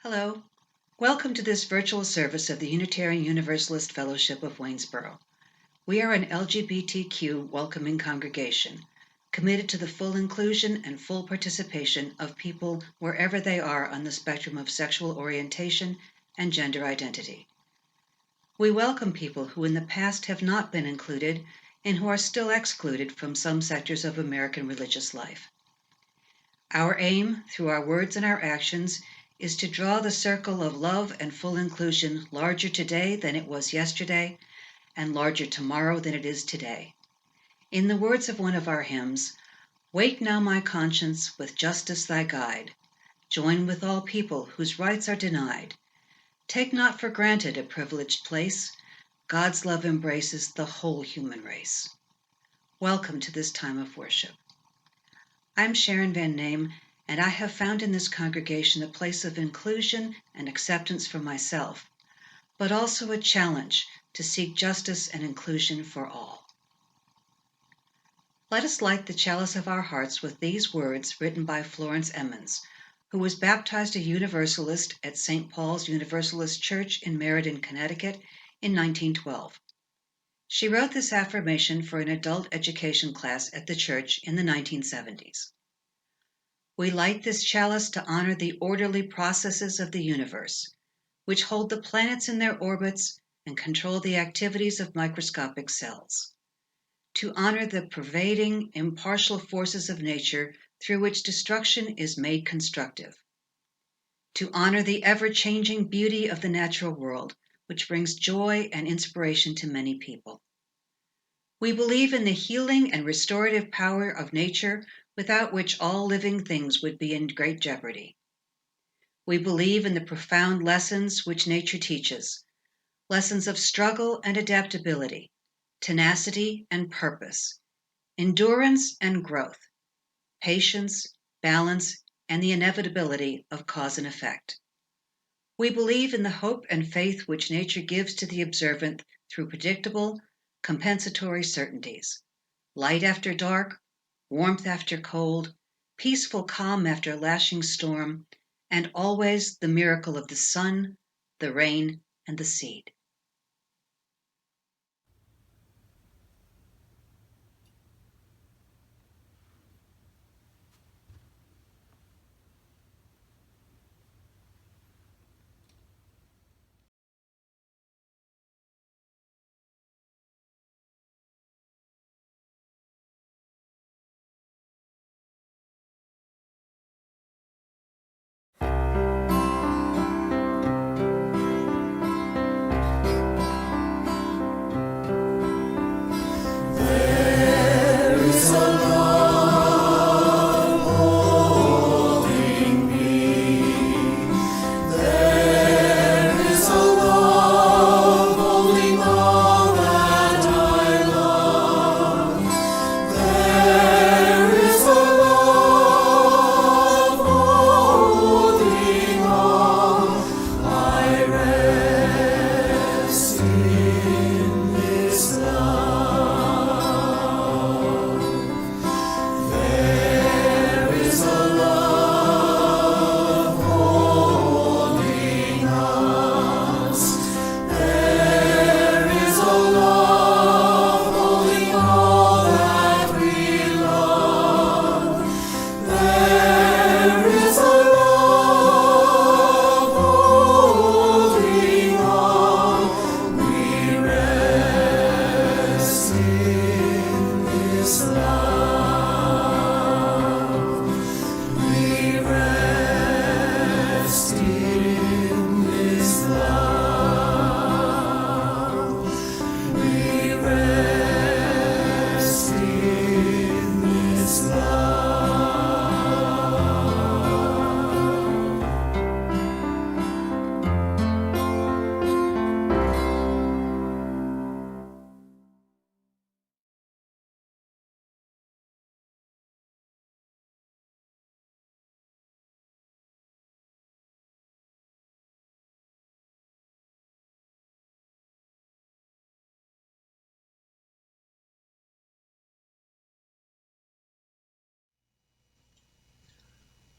Hello. Welcome to this virtual service of the Unitarian Universalist Fellowship of Waynesboro. We are an LGBTQ welcoming congregation, committed to the full inclusion and full participation of people wherever they are on the spectrum of sexual orientation and gender identity. We welcome people who in the past have not been included and who are still excluded from some sectors of American religious life. Our aim, through our words and our actions, is to draw the circle of love and full inclusion larger today than it was yesterday, and larger tomorrow than it is today. In the words of one of our hymns, "Wake now, my conscience, with justice thy guide. Join with all people whose rights are denied. Take not for granted a privileged place. God's love embraces the whole human race." Welcome to this time of worship. I'm Sharon Van Name, and I have found in this congregation a place of inclusion and acceptance for myself, but also a challenge to seek justice and inclusion for all. Let us light the chalice of our hearts with these words written by Florence Emmons, who was baptized a Universalist at St. Paul's Universalist Church in Meriden, Connecticut in 1912. She wrote this affirmation for an adult education class at the church in the 1970s. We light this chalice to honor the orderly processes of the universe, which hold the planets in their orbits and control the activities of microscopic cells. To honor the pervading, impartial forces of nature through which destruction is made constructive. To honor the ever-changing beauty of the natural world, which brings joy and inspiration to many people. We believe in the healing and restorative power of nature, without which all living things would be in great jeopardy. We believe in the profound lessons which nature teaches, lessons of struggle and adaptability, tenacity and purpose, endurance and growth, patience, balance, and the inevitability of cause and effect. We believe in the hope and faith which nature gives to the observant through predictable, compensatory certainties, light after dark, warmth after cold, peaceful calm after lashing storm, and always the miracle of the sun, the rain, and the seed.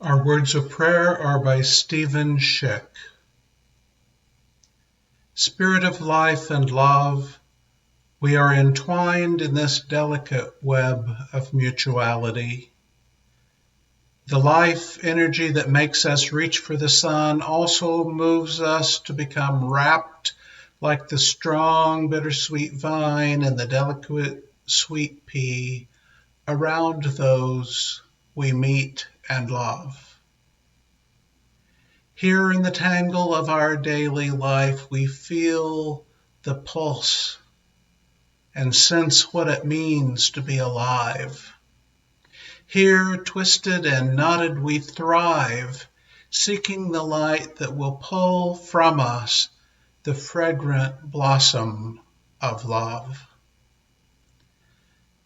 Our words of prayer are by Stephen Schick. Spirit of life and love, we are entwined in this delicate web of mutuality. The life energy that makes us reach for the sun also moves us to become wrapped like the strong bittersweet vine and the delicate sweet pea around those we meet and love. Here in the tangle of our daily life, we feel the pulse and sense what it means to be alive. Here, twisted and knotted, we thrive, seeking the light that will pull from us the fragrant blossom of love.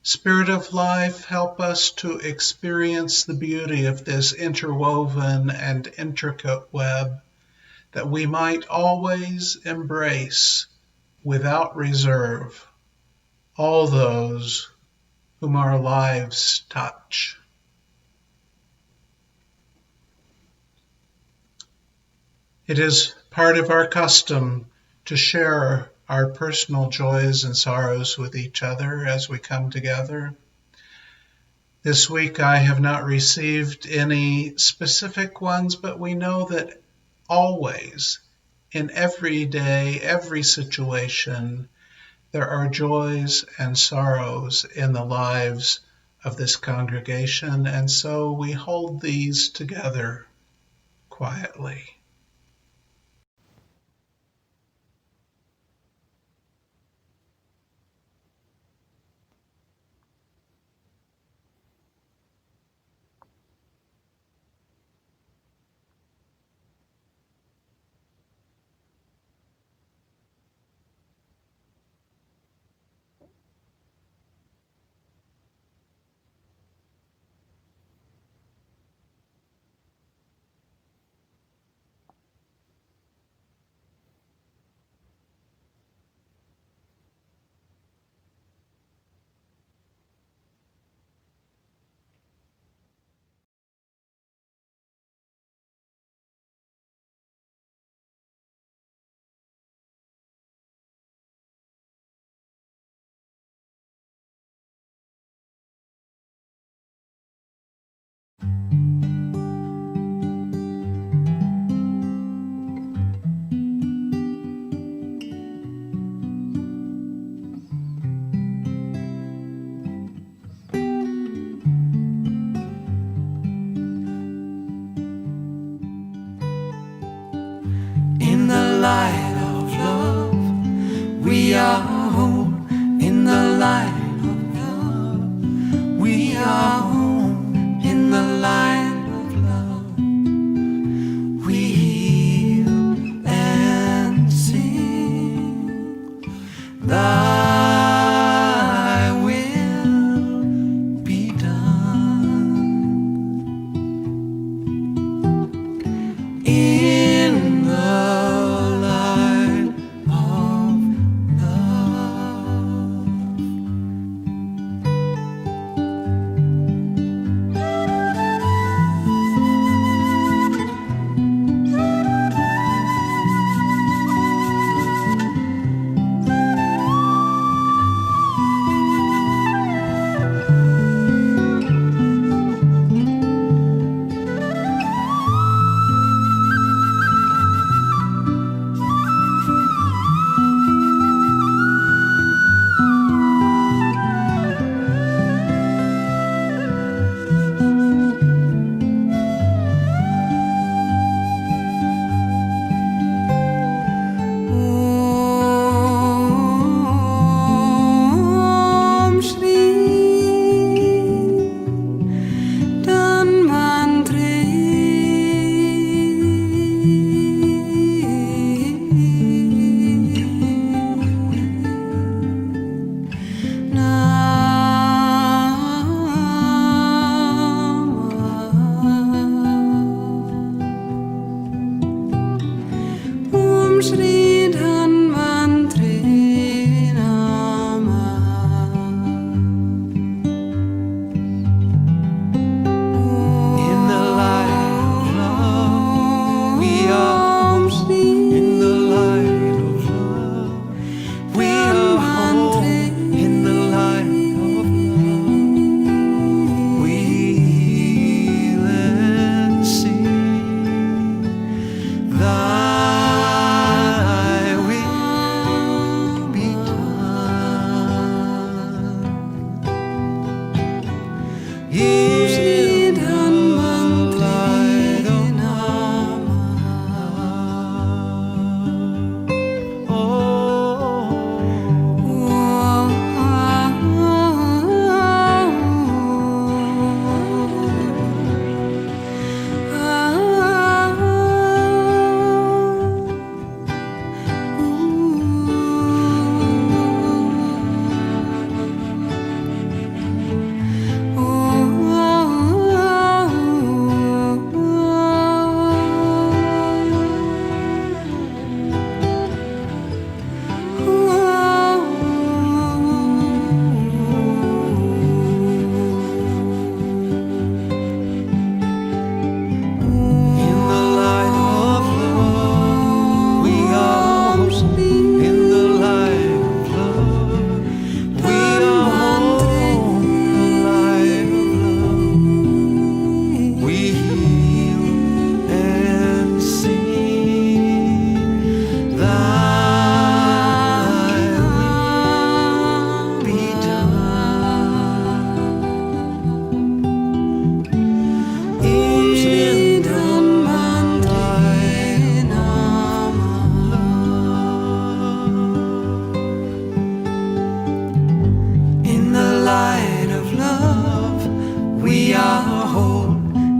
Spirit of life, help us to experience the beauty of this interwoven and intricate web, that we might always embrace without reserve all those whom our lives touch. It is part of our custom to share our personal joys and sorrows with each other as we come together. This week I have not received any specific ones, but we know that always, in every day, every situation, there are joys and sorrows in the lives of this congregation, and so we hold these together quietly.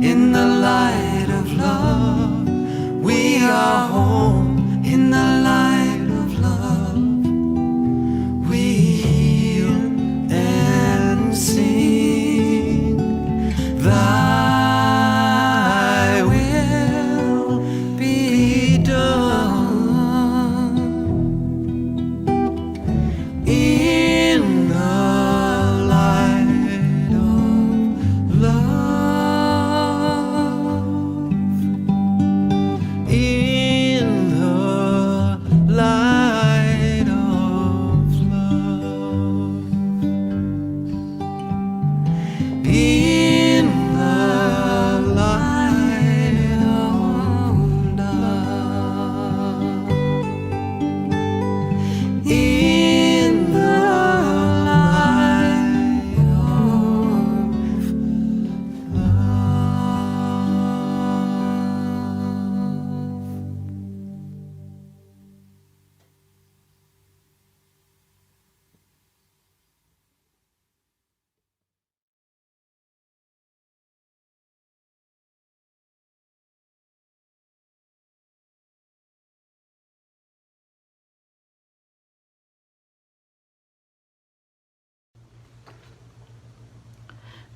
in the light of love.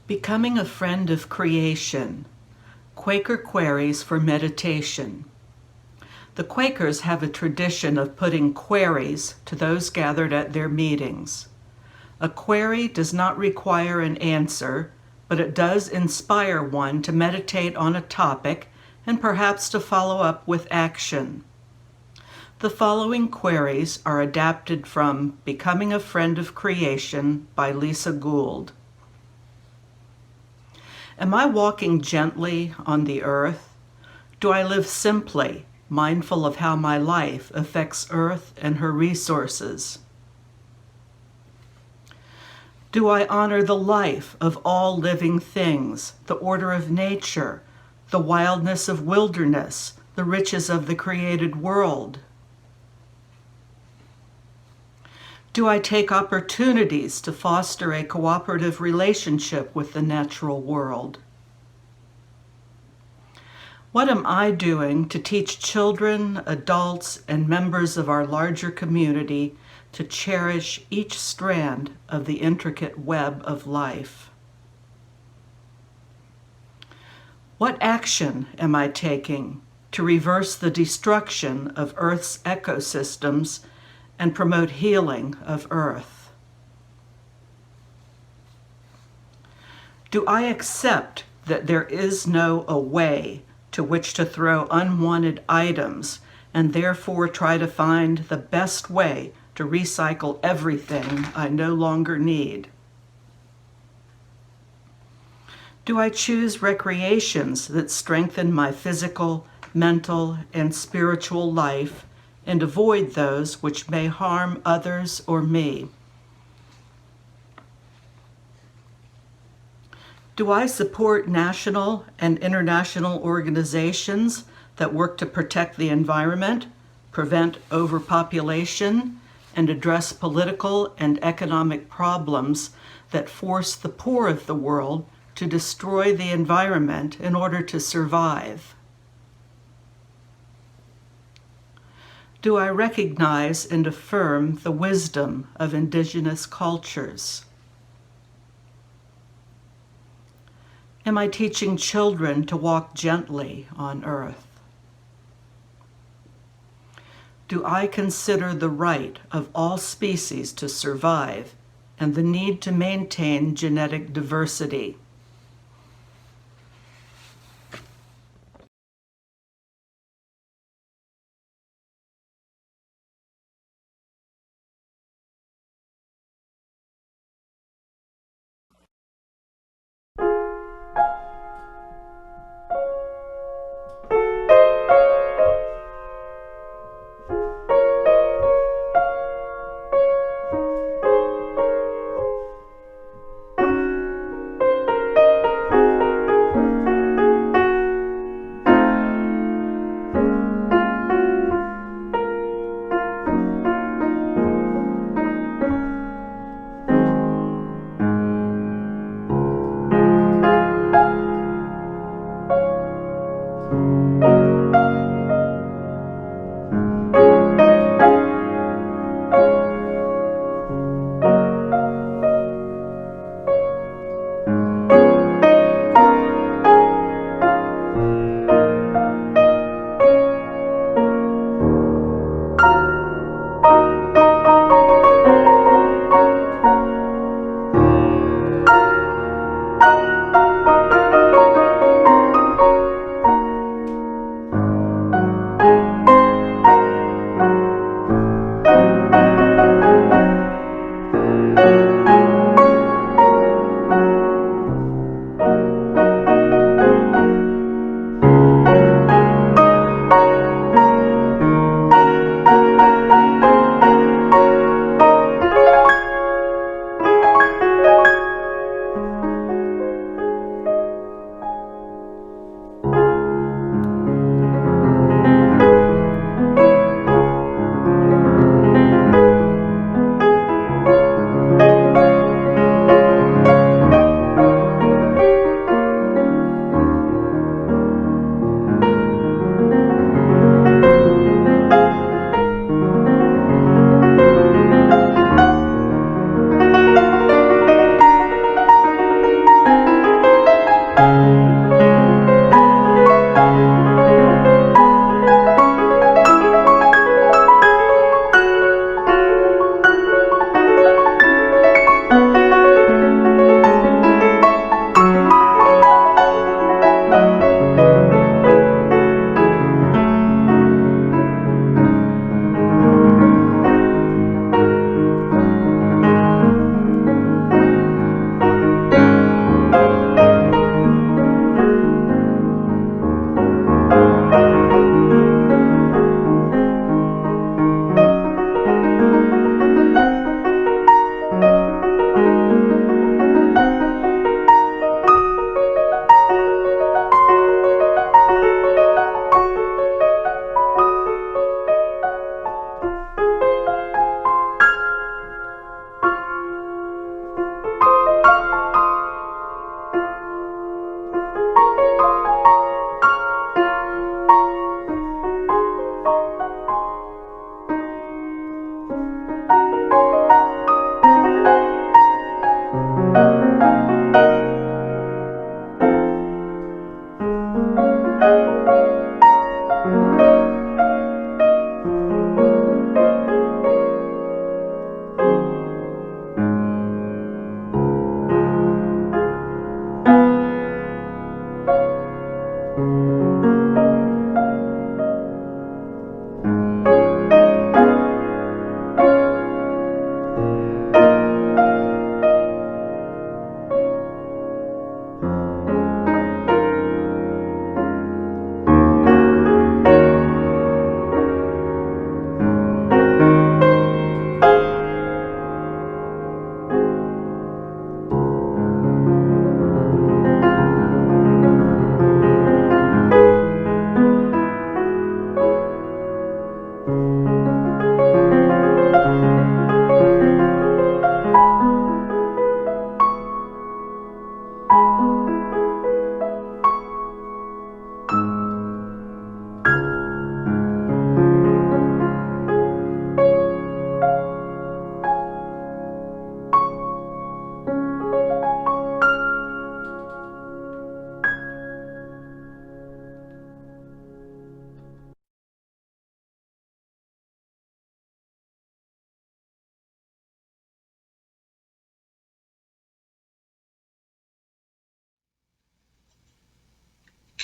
Becoming a Friend of Creation, Quaker Queries for Meditation. The Quakers have a tradition of putting queries to those gathered at their meetings. A query does not require an answer, but it does inspire one to meditate on a topic and perhaps to follow up with action. The following queries are adapted from Becoming a Friend of Creation by Lisa Gould. Am I walking gently on the earth? Do I live simply, mindful of how my life affects earth and her resources? Do I honor the life of all living things, the order of nature, the wildness of wilderness, the riches of the created world? Do I take opportunities to foster a cooperative relationship with the natural world? What am I doing to teach children, adults, and members of our larger community to cherish each strand of the intricate web of life? What action am I taking to reverse the destruction of Earth's ecosystems and promote healing of Earth? Do I accept that there is no away to which to throw unwanted items and therefore try to find the best way to recycle everything I no longer need? Do I choose recreations that strengthen my physical, mental, and spiritual life and avoid those which may harm others or me? Do I support national and international organizations that work to protect the environment, prevent overpopulation, and address political and economic problems that force the poor of the world to destroy the environment in order to survive? Do I recognize and affirm the wisdom of indigenous cultures? Am I teaching children to walk gently on earth? Do I consider the right of all species to survive and the need to maintain genetic diversity?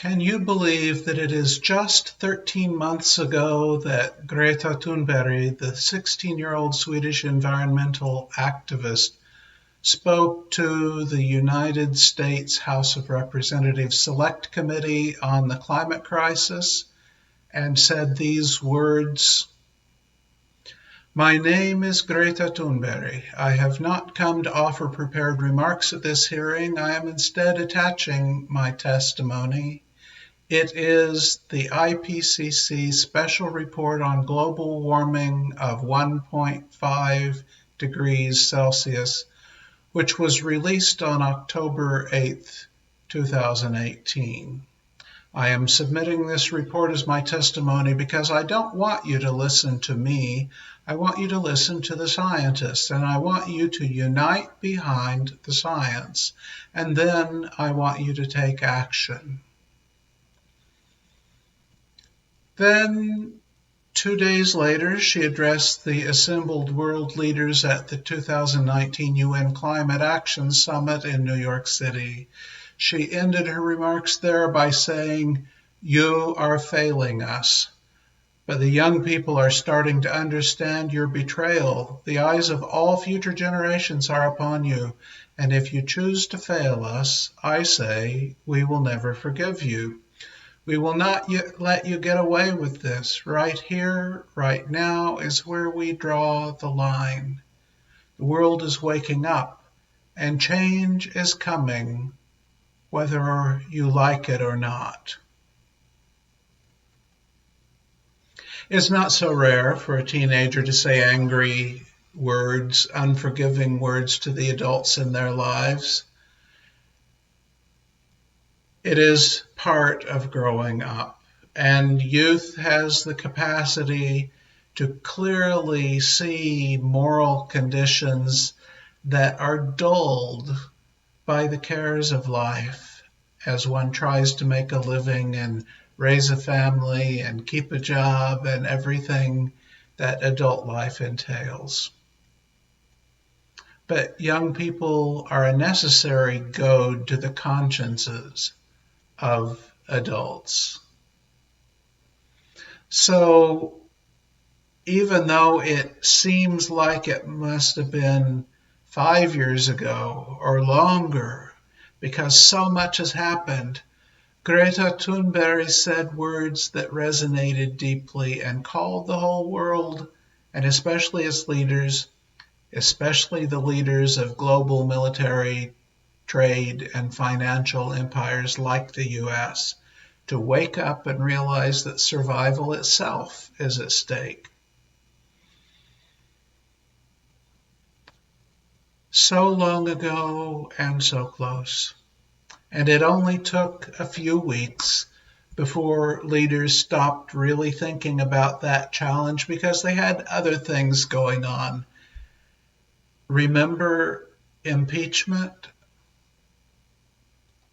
Can you believe that it is just 13 months ago that Greta Thunberg, the 16-year-old Swedish environmental activist, spoke to the United States House of Representatives Select Committee on the Climate Crisis and said these words: "My name is Greta Thunberg. I have not come to offer prepared remarks at this hearing. I am instead attaching my testimony. It is the IPCC Special Report on Global Warming of 1.5 degrees Celsius, which was released on October 8, 2018. I am submitting this report as my testimony because I don't want you to listen to me. I want you to listen to the scientists, and I want you to unite behind the science, and then I want you to take action." Then, 2 days later, she addressed the assembled world leaders at the 2019 UN Climate Action Summit in New York City. She ended her remarks there by saying, "You are failing us. But the young people are starting to understand your betrayal. The eyes of all future generations are upon you. And if you choose to fail us, I say, we will never forgive you. We will not let you get away with this. Right here, right now is where we draw the line. The world is waking up, and change is coming, whether you like it or not." It's not so rare for a teenager to say angry words, unforgiving words to the adults in their lives. It is part of growing up, and youth has the capacity to clearly see moral conditions that are dulled by the cares of life as one tries to make a living and raise a family and keep a job and everything that adult life entails. But young people are a necessary goad to the consciences of adults. So even though it seems like it must have been 5 years ago or longer, because so much has happened, Greta Thunberg said words that resonated deeply and called the whole world, and especially its leaders, especially the leaders of global military, trade, and financial empires like the US, to wake up and realize that survival itself is at stake. So long ago and so close. And it only took a few weeks before leaders stopped really thinking about that challenge because they had other things going on. Remember impeachment?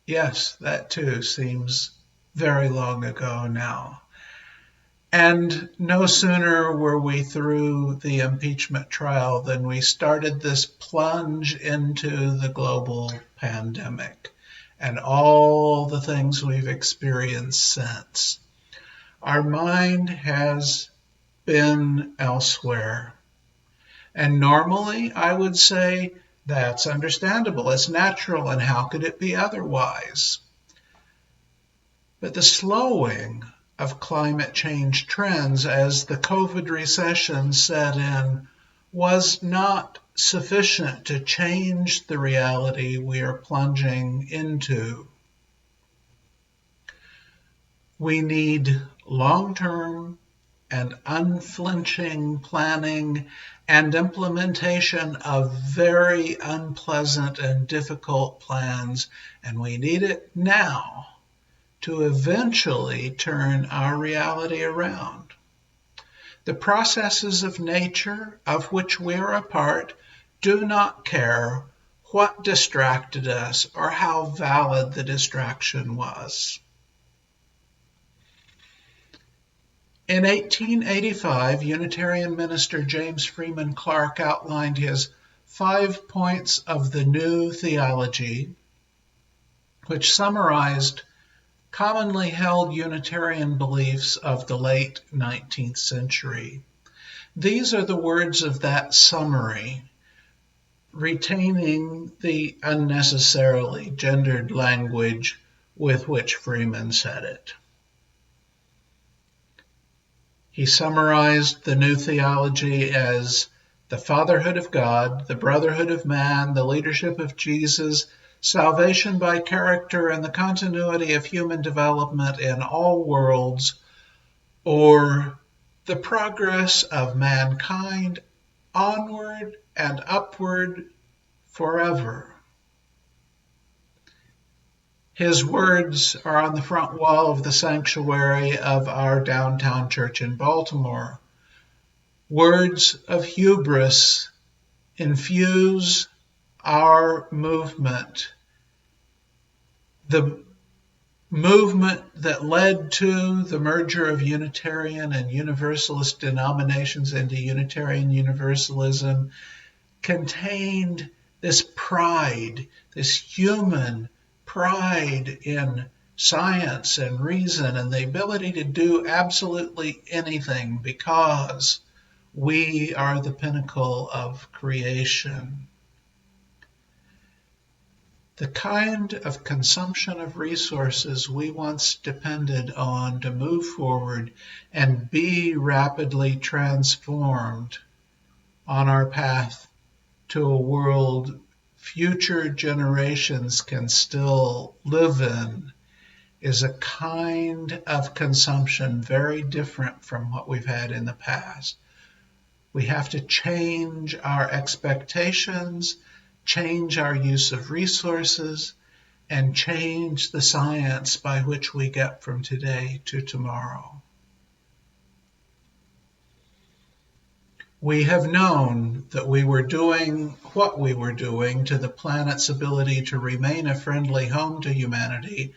Yes, that too seems very long ago now. And no sooner were we through the impeachment trial than we started this plunge into the global pandemic and all the things we've experienced since. Our mind has been elsewhere. And normally, I would say, that's understandable. It's natural, and how could it be otherwise? But the slowing of climate change trends as the COVID recession set in was not sufficient to change the reality we are plunging into. We need long-term and unflinching planning and implementation of very unpleasant and difficult plans, and we need it now to eventually turn our reality around. The processes of nature of which we are a part do not care what distracted us or how valid the distraction was. In 1885, Unitarian minister James Freeman Clarke outlined his 5 points of the new theology, which summarized commonly held Unitarian beliefs of the late 19th century. These are the words of that summary, retaining the unnecessarily gendered language with which Freeman said it. He summarized the new theology as the fatherhood of God, the brotherhood of man, the leadership of Jesus, salvation by character, and the continuity of human development in all worlds, or the progress of mankind onward and upward forever. His words are on the front wall of the sanctuary of our downtown church in Baltimore. Words of hubris infuse our movement. The movement that led to the merger of Unitarian and Universalist denominations into Unitarian Universalism contained this pride, this human pride in science and reason and the ability to do absolutely anything because we are the pinnacle of creation. The kind of consumption of resources we once depended on to move forward and be rapidly transformed on our path to a world future generations can still live in is a kind of consumption very different from what we've had in the past. We have to change our expectations, change our use of resources, and change the science by which we get from today to tomorrow. We have known that we were doing what we were doing to the planet's ability to remain a friendly home to humanity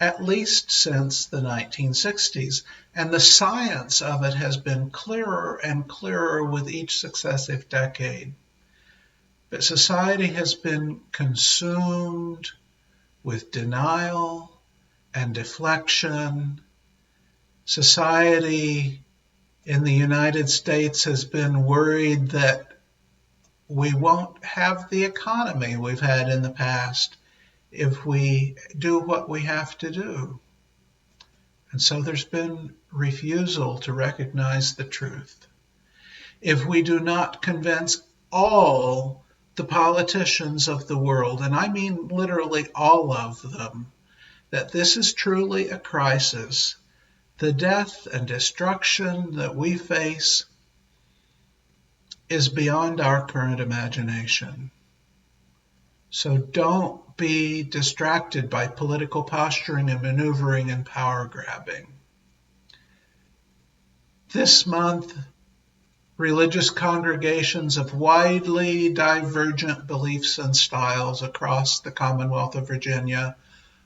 at least since the 1960s, and the science of it has been clearer and clearer with each successive decade. But society has been consumed with denial and deflection. Society in the United States has been worried that we won't have the economy we've had in the past if we do what we have to do. And so there's been refusal to recognize the truth. If we do not convince all the politicians of the world, and I mean literally all of them, that this is truly a crisis, the death and destruction that we face is beyond our current imagination. So don't be distracted by political posturing and maneuvering and power grabbing. This month, religious congregations of widely divergent beliefs and styles across the Commonwealth of Virginia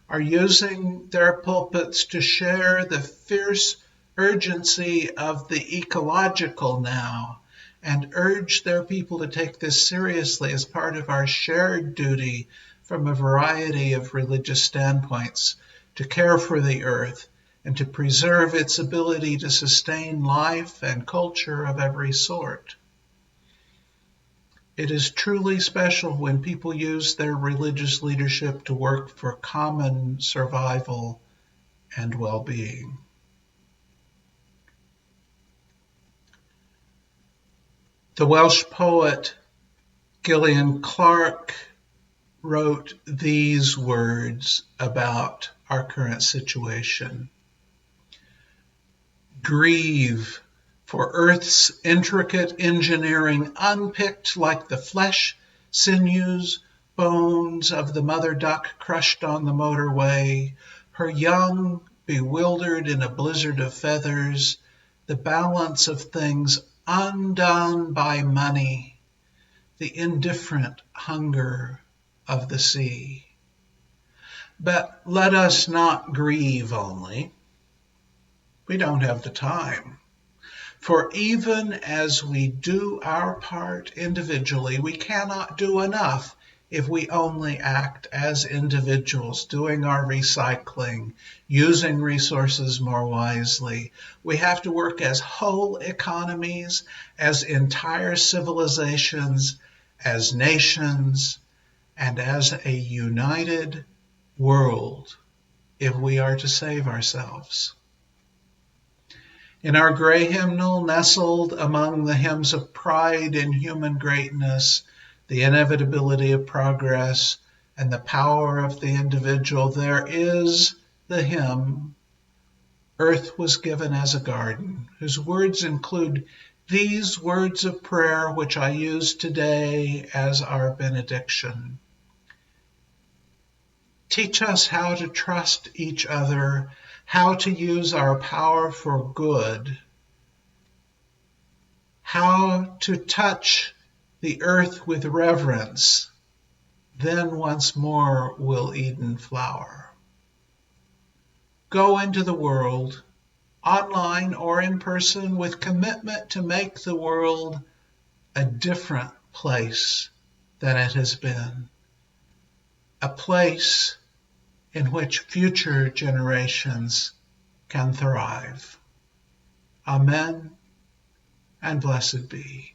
are using their pulpits to share the fierce urgency of the ecological now and urge their people to take this seriously as part of our shared duty from a variety of religious standpoints to care for the earth and to preserve its ability to sustain life and culture of every sort. It is truly special when people use their religious leadership to work for common survival and well-being. The Welsh poet Gillian Clark wrote these words about our current situation. Grieve, for earth's intricate engineering unpicked like the flesh, sinews, bones of the mother duck crushed on the motorway, her young bewildered in a blizzard of feathers, the balance of things undone by money, the indifferent hunger of the sea. But let us not grieve only. We don't have the time. For even as we do our part individually, we cannot do enough if we only act as individuals, doing our recycling, using resources more wisely. We have to work as whole economies, as entire civilizations, as nations, and as a united world if we are to save ourselves. In our gray hymnal, nestled among the hymns of pride in human greatness, the inevitability of progress, and the power of the individual, there is the hymn, Earth Was Given as a Garden, whose words include these words of prayer which I use today as our benediction. Teach us how to trust each other, how to use our power for good, how to touch the earth with reverence, then once more will Eden flower. Go into the world, online or in person, with commitment to make the world a different place than it has been, a place in which future generations can thrive. Amen, and blessed be.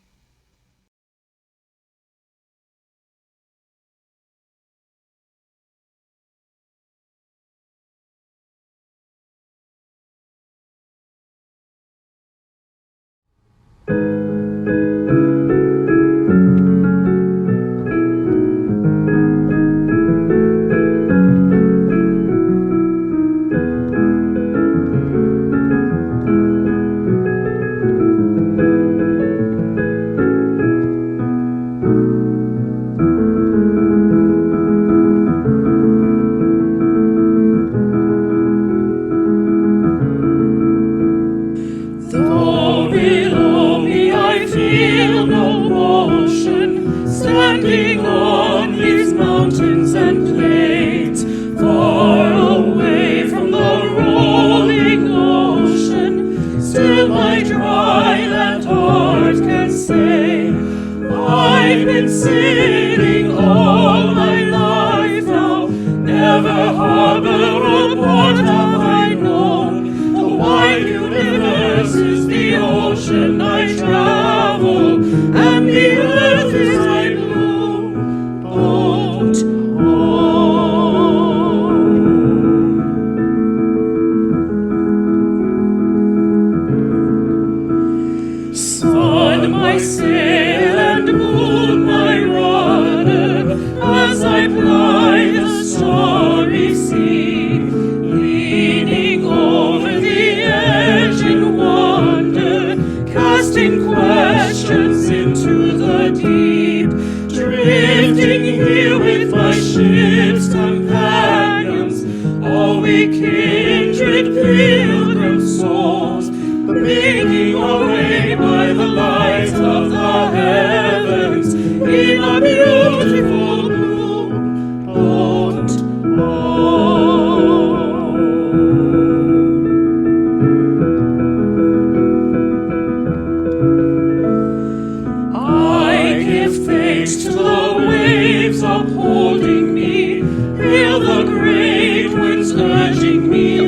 Though below me I feel no motion, standing on these mountains and plains, far away from the rolling ocean, still my dry land heart can say, I've been sailing all my life now, never harbor or port have I known. The wide universe is the ocean I travel, and the earth is my blue boat home. Sun, my sail, and moon, my rudder, as I ply the starry sea, leaning over the edge in wonder, casting questions into the deep, drifting here with my ship's companions, all we kindred pilgrim souls, making our way by the light of the heavens in a beautiful blue boat home. I give thanks to the waves upholding me, hail the great winds urging me